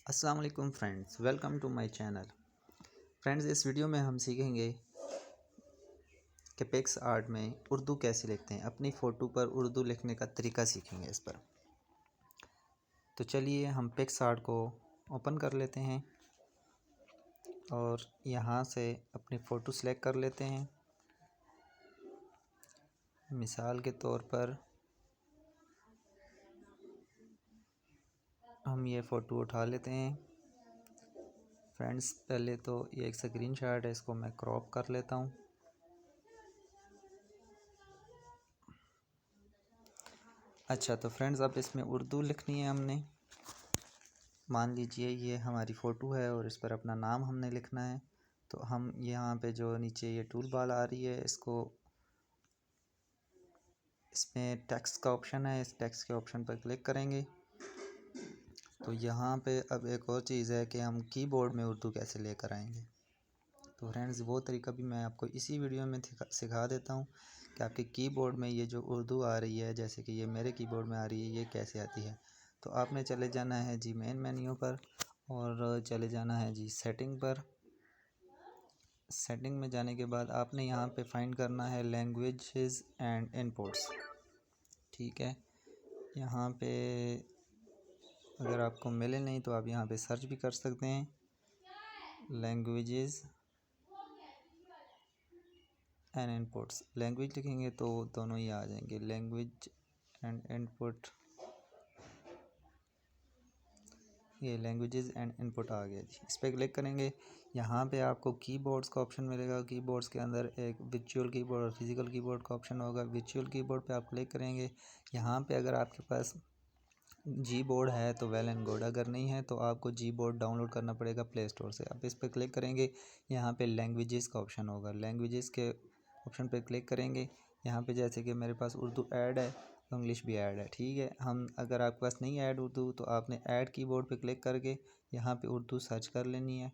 अस्सलाम वालेकुम friends, welcome to my channel. Friends, इस वीडियो में हम सीखेंगे कि पिक्स आर्ट में उर्दू कैसे लिखते हैं। अपनी फ़ोटो पर उर्दू लिखने का तरीका सीखेंगे इस पर। तो चलिए हम पिक्स आर्ट को ओपन कर लेते हैं और यहाँ से अपनी फ़ोटो सेलेक्ट कर लेते हैं। मिसाल के तौर पर हम ये फ़ोटो उठा लेते हैं। फ्रेंड्स, पहले तो ये एक स्क्रीनशॉट है, इसको मैं क्रॉप कर लेता हूँ। अच्छा, तो फ्रेंड्स अब इसमें उर्दू लिखनी है हमने। मान लीजिए ये हमारी फ़ोटो है और इस पर अपना नाम हमने लिखना है। तो हम यहाँ पे जो नीचे ये टूल बार आ रही है, इसमें टेक्स्ट का ऑप्शन है, इस टेक्स्ट के ऑप्शन पर क्लिक करेंगे। तो यहाँ पे अब एक और चीज़ है कि हम कीबोर्ड में उर्दू कैसे लेकर आएंगे। तो फ्रेंड्स, वो तरीका भी मैं आपको इसी वीडियो में सिखा देता हूँ कि आपके कीबोर्ड में ये जो उर्दू आ रही है, जैसे कि ये मेरे कीबोर्ड में आ रही है, ये कैसे आती है। तो आपने चले जाना है जी मेन मेन्यू पर और चले जाना है जी सेटिंग पर। सेटिंग में जाने के बाद आपने यहाँ पे फाइंड करना है लैंग्वेजेस एंड इनपुट्स। ठीक है, यहाँ पे अगर आपको मिले नहीं तो आप यहाँ पे सर्च भी कर सकते हैं। लैंग्वेजेस एंड इनपुट्स, लैंग्वेज लिखेंगे तो दोनों ही आ जाएंगे, लैंग्वेज एंड इनपुट। ये लैंग्वेजेस एंड इनपुट आ गया जी। इस पर क्लिक करेंगे। यहाँ पे आपको कीबोर्ड्स का ऑप्शन मिलेगा। कीबोर्ड्स के अंदर एक वर्चुअल कीबोर्ड और फिजिकल कीबोर्ड का ऑप्शन होगा। वर्चुअल कीबोर्ड पे आप क्लिक करेंगे। यहाँ पे अगर आपके पास जी बोर्ड है तो वेल एंड गुड, अगर नहीं है तो आपको जी बोर्ड डाउनलोड करना पड़ेगा प्ले स्टोर से। आप इस पर क्लिक करेंगे, यहाँ पे लैंग्वेजेस का ऑप्शन होगा। लैंग्वेजेस के ऑप्शन पे क्लिक करेंगे। यहाँ पे जैसे कि मेरे पास उर्दू ऐड है तो इंग्लिश भी ऐड है। ठीक है, हम अगर आपके पास नहीं ऐड उर्दू तो आपने ऐड कीबोर्ड पे क्लिक करके यहाँ पे उर्दू सर्च कर लेनी है।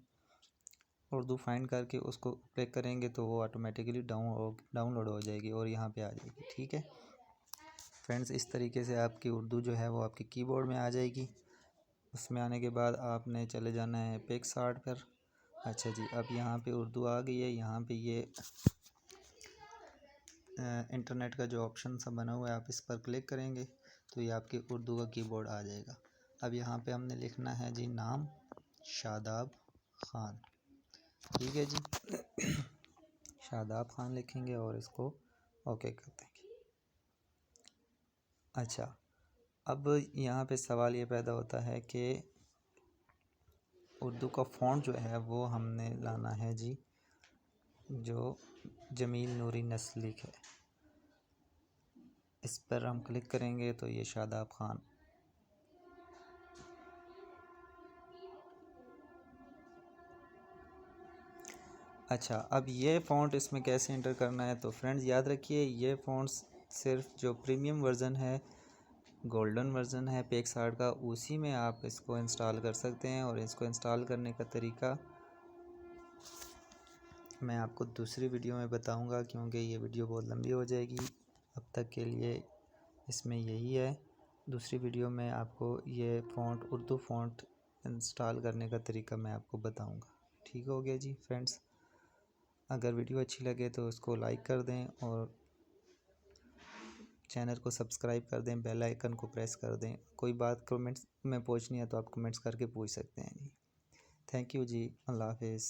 उर्दू फाइंड करके उसको क्लिक करेंगे तो वो ऑटोमेटिकली डाउनलोड हो जाएगी और यहाँ पे आ जाएगी। ठीक है फ्रेंड्स, इस तरीके से आपकी उर्दू जो है वो आपके कीबोर्ड में आ जाएगी। उसमें आने के बाद आपने चले जाना है पिक्स आर्ट पर। अच्छा जी, अब यहाँ पे उर्दू आ गई है। यहाँ पे ये इंटरनेट का जो ऑप्शन सा बना हुआ है, आप इस पर क्लिक करेंगे तो ये आपके उर्दू का कीबोर्ड आ जाएगा। अब यहाँ पे हमने लिखना है जी नाम शादाब ख़ान। ठीक है जी शादाब ख़ान लिखेंगे और इसको ओके कर देंगे। अच्छा, अब यहाँ पे सवाल ये पैदा होता है कि उर्दू का फ़ॉन्ट जो है वो हमने लाना है जी जो जमील नूरी नस्लिक है। इस पर हम क्लिक करेंगे तो ये शादाब ख़ान। अच्छा, अब ये फ़ॉन्ट इसमें कैसे एंटर करना है। तो फ्रेंड्स याद रखिए, ये फ़ॉन्ट्स सिर्फ जो प्रीमियम वर्ज़न है, गोल्डन वर्ज़न है पिक्स आर्ट का, उसी में आप इसको इंस्टॉल कर सकते हैं। और इसको इंस्टॉल करने का तरीका मैं आपको दूसरी वीडियो में बताऊंगा, क्योंकि ये वीडियो बहुत लंबी हो जाएगी। अब तक के लिए इसमें यही है। दूसरी वीडियो में आपको ये फ़ॉन्ट, उर्दू फ़ॉन्ट इंस्टॉल करने का तरीका मैं आपको बताऊंगा। ठीक हो गया जी फ्रेंड्स। अगर वीडियो अच्छी लगे तो इसको लाइक कर दें और चैनल को सब्सक्राइब कर दें, बेल आइकन को प्रेस कर दें। कोई बात कमेंट्स में पूछनी है तो आप कमेंट्स करके पूछ सकते हैं जी। थैंक यू जी, अल्लाह हाफिज़।